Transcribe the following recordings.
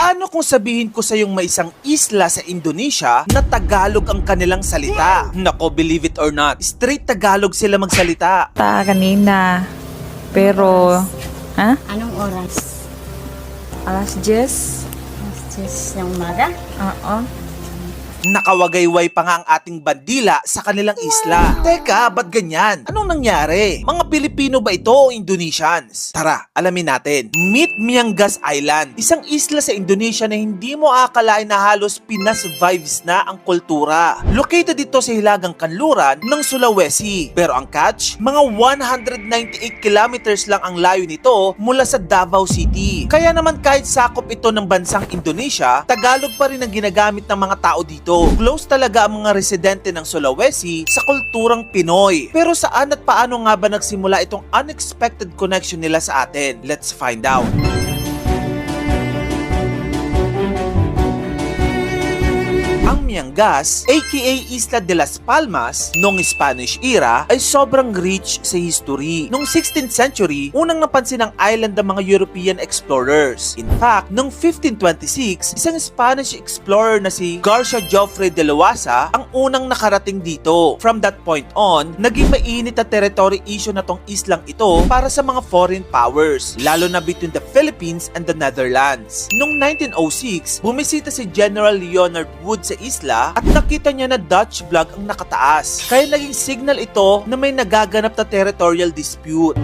Paano kung sabihin ko sa yung may isang isla sa Indonesia na Tagalog ang kanilang salita? Nako, believe it or not, straight Tagalog sila magsalita. Kanina. Pero, ha? Anong oras? Alas 10? Alas 10 ng umaga? Oo. Nakawagayway pa nga ang ating bandila sa kanilang isla. Teka, ba't ganyan? Anong nangyari? Mga Pilipino ba ito o Indonesians? Tara, alamin natin. Meet Miangas Island, isang isla sa Indonesia na hindi mo akalain na halos Pinas vibes na ang kultura. Located dito sa hilagang kanluran ng Sulawesi. Pero ang catch, mga 198 kilometers lang ang layo nito mula sa Davao City. Kaya naman kahit sakop ito ng bansang Indonesia, Tagalog pa rin ang ginagamit ng mga tao dito. Close talaga ang mga residente ng Sulawesi sa kulturang Pinoy. Pero saan at paano nga ba nagsimula itong unexpected connection nila sa atin? Let's find out. Ang Miangas, aka Isla de las Palmas, noong Spanish era ay sobrang rich sa history. Noong 16th century, unang napansin ang island ng mga European explorers. In fact, noong 1526, isang Spanish explorer na si Garcia Joffre de Loaza ang unang nakarating dito. From that point on, naging mainit na territory issue na tong islang ito para sa mga foreign powers, lalo na between the Philippines and the Netherlands. Noong 1906, bumisita si General Leonard Wood sa isla at nakita niya na Dutch flag ang nakataas. Kaya naging signal ito na may nagaganap na territorial dispute.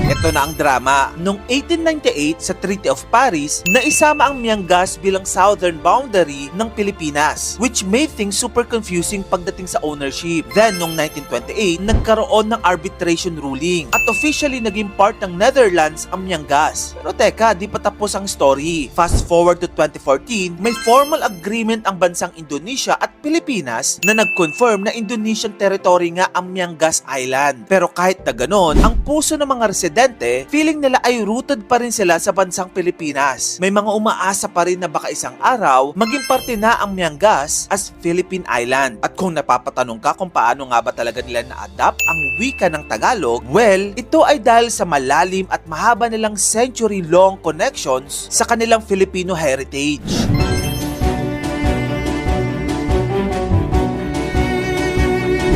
Ito na ang drama. Noong 1898 sa Treaty of Paris, naisama ang Miangas bilang southern boundary ng Pilipinas, which made things super confusing pagdating sa ownership. Then, noong 1928, nagkaroon ng arbitration ruling at officially naging part ng Netherlands ang Miangas. Pero teka, di pa tapos ang story. Fast forward to 2014, may formal agreement ang bansang Indonesia at Pilipinas na nag-confirm na Indonesian territory nga ang Miangas Island. Pero kahit na ganon, ang puso ng mga residente, feeling nila ay rooted pa rin sila sa bansang Pilipinas. May mga umaasa pa rin na baka isang araw, maging parte na ang Miangas as Philippine Island. At kung napapatanong ka kung paano nga ba talaga nila na-adapt ang wika ng Tagalog, well, ito ay dahil sa malalim at mahaba nilang century-long connections sa kanilang Filipino heritage.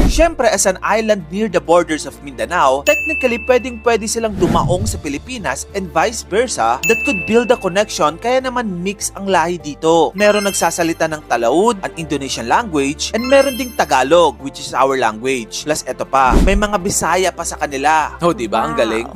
Siyempre, as an island near the borders of Mindanao, technically pwedeng-pwede silang dumaong sa Pilipinas and vice versa that could build a connection, kaya naman mix ang lahi dito. Meron nagsasalita ng Talaud, an Indonesian language, and meron ding Tagalog, which is our language. Plus eto pa, may mga Bisaya pa sa kanila. Oh, diba? Ang galing.